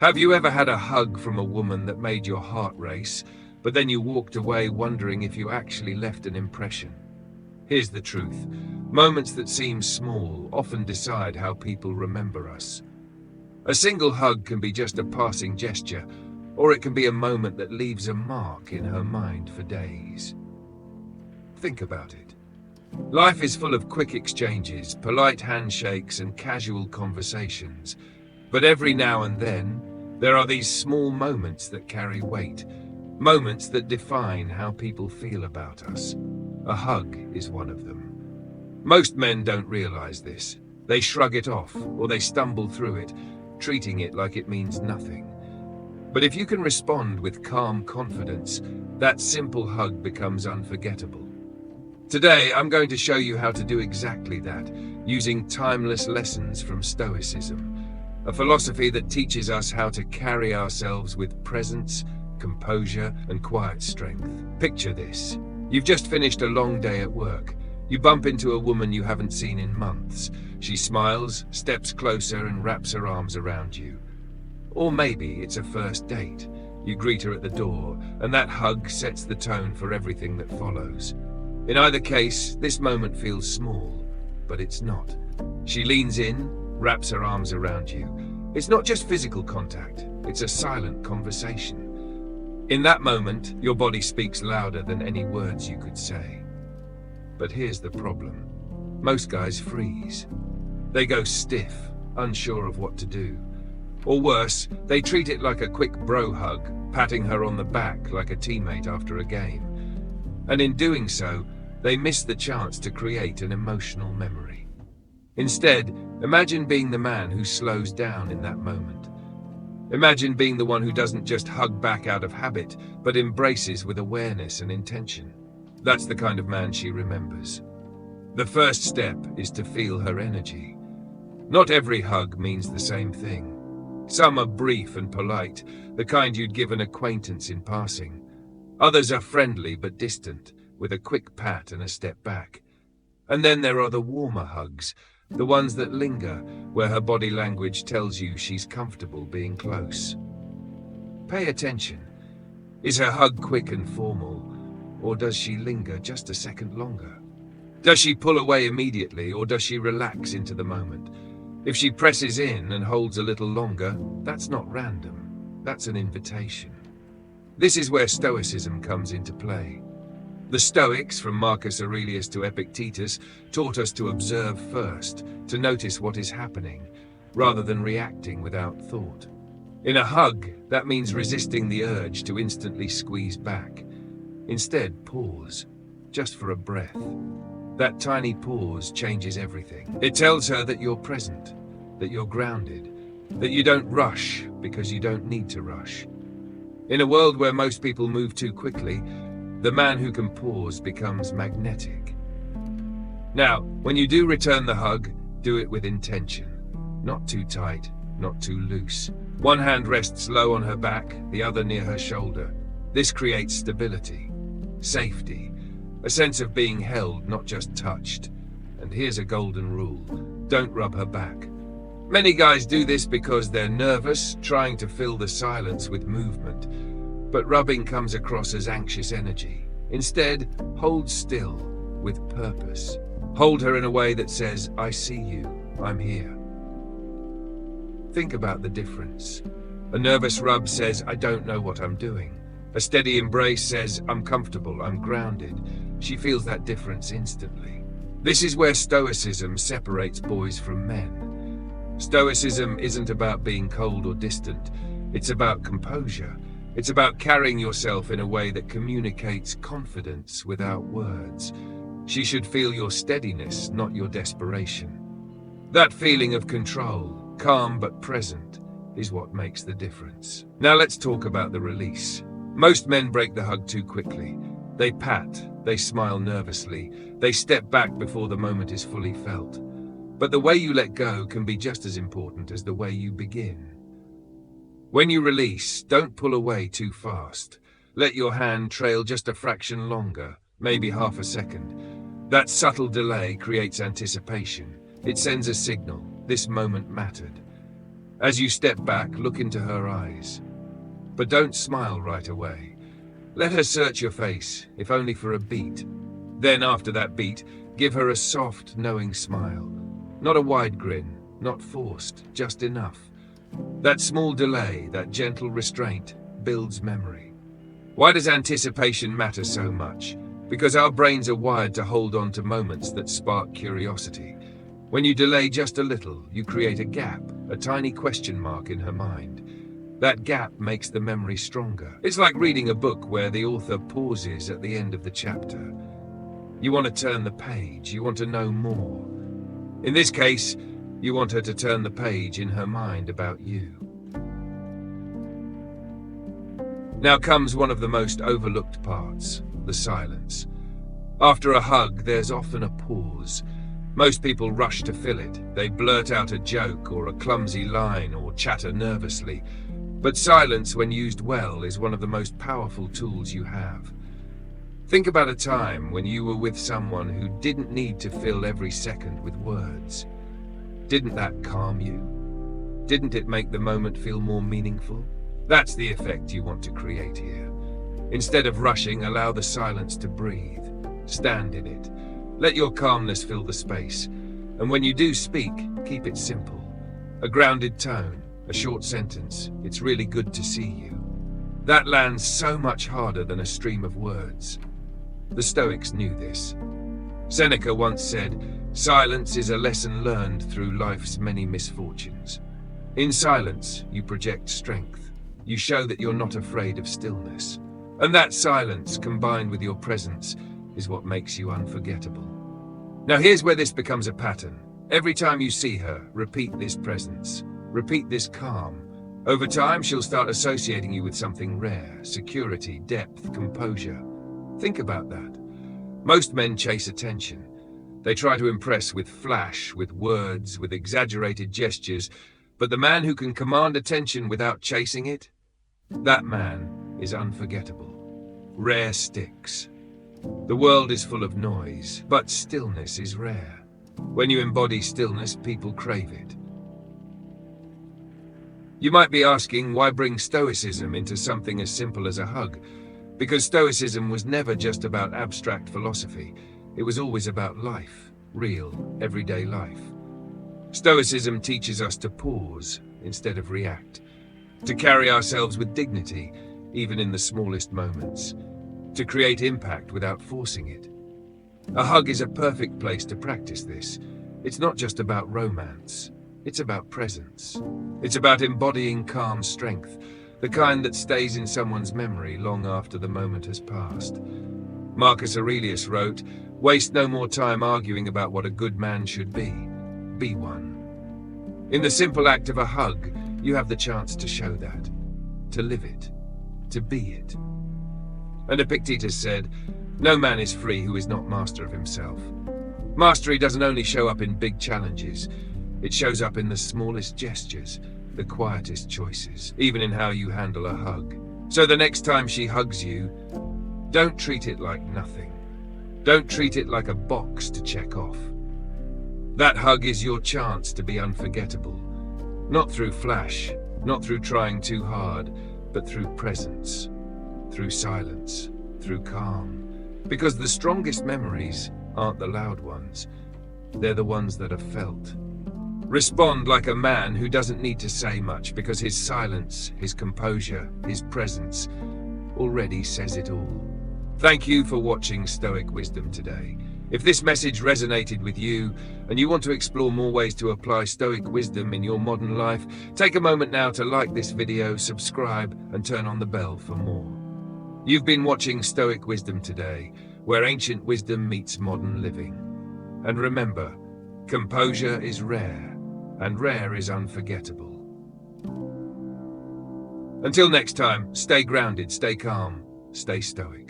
Have you ever had a hug from a woman that made your heart race, but then you walked away wondering if you actually left an impression? Here's the truth. Moments that seem small often decide how people remember us. A single hug can be just a passing gesture, or it can be a moment that leaves a mark in her mind for days. Think about it. Life is full of quick exchanges, polite handshakes, and casual conversations. But every now and then, there are these small moments that carry weight, moments that define how people feel about us. A hug is one of them. Most men don't realize this. They shrug it off, or they stumble through it, treating it like it means nothing. But if you can respond with calm confidence, that simple hug becomes unforgettable. Today, I'm going to show you how to do exactly that, using timeless lessons from Stoicism, a philosophy that teaches us how to carry ourselves with presence, composure, and quiet strength. Picture this. You've just finished a long day at work. You bump into a woman you haven't seen in months. She smiles, steps closer, and wraps her arms around you. Or maybe it's a first date. You greet her at the door, and that hug sets the tone for everything that follows. In either case, this moment feels small, but it's not. She leans in, wraps her arms around you. It's not just physical contact, it's a silent conversation. In that moment, your body speaks louder than any words you could say. But here's the problem. Most guys freeze. They go stiff, unsure of what to do. Or worse, they treat it like a quick bro hug, patting her on the back like a teammate after a game. And in doing so, they miss the chance to create an emotional memory. Instead, imagine being the man who slows down in that moment. Imagine being the one who doesn't just hug back out of habit, but embraces with awareness and intention. That's the kind of man she remembers. The first step is to feel her energy. Not every hug means the same thing. Some are brief and polite, the kind you'd give an acquaintance in passing. Others are friendly but distant, with a quick pat and a step back. And then there are the warmer hugs, the ones that linger, where her body language tells you she's comfortable being close. Pay attention. Is her hug quick and formal, or does she linger just a second longer? Does she pull away immediately, or does she relax into the moment? If she presses in and holds a little longer, that's not random. That's an invitation. This is where Stoicism comes into play. The Stoics, from Marcus Aurelius to Epictetus, taught us to observe first, to notice what is happening, rather than reacting without thought. In a hug, that means resisting the urge to instantly squeeze back. Instead, pause, just for a breath. That tiny pause changes everything. It tells her that you're present, that you're grounded, that you don't rush because you don't need to rush. In a world where most people move too quickly, the man who can pause becomes magnetic. Now, when you do return the hug, do it with intention. Not too tight, not too loose. One hand rests low on her back, the other near her shoulder. This creates stability, safety, a sense of being held, not just touched. And here's a golden rule. Don't rub her back. Many guys do this because they're nervous, trying to fill the silence with movement. But rubbing comes across as anxious energy. Instead, hold still, with purpose. Hold her in a way that says, I see you, I'm here. Think about the difference. A nervous rub says, I don't know what I'm doing. A steady embrace says, I'm comfortable, I'm grounded. She feels that difference instantly. This is where Stoicism separates boys from men. Stoicism isn't about being cold or distant. It's about composure. It's about carrying yourself in a way that communicates confidence without words. She should feel your steadiness, not your desperation. That feeling of control, calm but present, is what makes the difference. Now let's talk about the release. Most men break the hug too quickly. They pat, they smile nervously, they step back before the moment is fully felt. But the way you let go can be just as important as the way you begin. When you release, don't pull away too fast. Let your hand trail just a fraction longer, maybe half a second. That subtle delay creates anticipation. It sends a signal. This moment mattered. As you step back, look into her eyes. But don't smile right away. Let her search your face, if only for a beat. Then after that beat, give her a soft, knowing smile. Not a wide grin, not forced, just enough. That small delay, that gentle restraint, builds memory. Why does anticipation matter so much? Because our brains are wired to hold on to moments that spark curiosity. When you delay just a little, you create a gap, a tiny question mark in her mind. That gap makes the memory stronger. It's like reading a book where the author pauses at the end of the chapter. You want to turn the page, you want to know more. In this case, you want her to turn the page in her mind about you. Now comes one of the most overlooked parts, the silence. After a hug, there's often a pause. Most people rush to fill it. They blurt out a joke or a clumsy line or chatter nervously. But silence, when used well, is one of the most powerful tools you have. Think about a time when you were with someone who didn't need to fill every second with words. Didn't that calm you? Didn't it make the moment feel more meaningful? That's the effect you want to create here. Instead of rushing, allow the silence to breathe. Stand in it. Let your calmness fill the space. And when you do speak, keep it simple. A grounded tone, a short sentence. It's really good to see you. That lands so much harder than a stream of words. The Stoics knew this. Seneca once said, "Silence is a lesson learned through life's many misfortunes." In silence, you project strength. You show that you're not afraid of stillness. And that silence, combined with your presence, is what makes you unforgettable. Now here's where this becomes a pattern. Every time you see her, repeat this presence. Repeat this calm. Over time, she'll start associating you with something rare: security, depth, composure. Think about that. Most men chase attention. They try to impress with flash, with words, with exaggerated gestures. But the man who can command attention without chasing it, that man is unforgettable. Rare sticks. The world is full of noise, but stillness is rare. When you embody stillness, people crave it. You might be asking, why bring Stoicism into something as simple as a hug? Because Stoicism was never just about abstract philosophy. It was always about life, real, everyday life. Stoicism teaches us to pause instead of react, to carry ourselves with dignity, even in the smallest moments, to create impact without forcing it. A hug is a perfect place to practice this. It's not just about romance. It's about presence. It's about embodying calm strength, the kind that stays in someone's memory long after the moment has passed. Marcus Aurelius wrote, "Waste no more time arguing about what a good man should be. Be one." In the simple act of a hug, you have the chance to show that, to live it, to be it. And Epictetus said, "No man is free who is not master of himself." Mastery doesn't only show up in big challenges. It shows up in the smallest gestures, the quietest choices, even in how you handle a hug. So the next time she hugs you, don't treat it like nothing. Don't treat it like a box to check off. That hug is your chance to be unforgettable. Not through flash, not through trying too hard, but through presence, through silence, through calm. Because the strongest memories aren't the loud ones. They're the ones that are felt. Respond like a man who doesn't need to say much, because his silence, his composure, his presence already says it all. Thank you for watching Stoic Wisdom today. If this message resonated with you and you want to explore more ways to apply Stoic wisdom in your modern life, take a moment now to like this video, subscribe, and turn on the bell for more. You've been watching Stoic Wisdom today, where ancient wisdom meets modern living. And remember, composure is rare, and rare is unforgettable. Until next time, stay grounded, stay calm, stay stoic.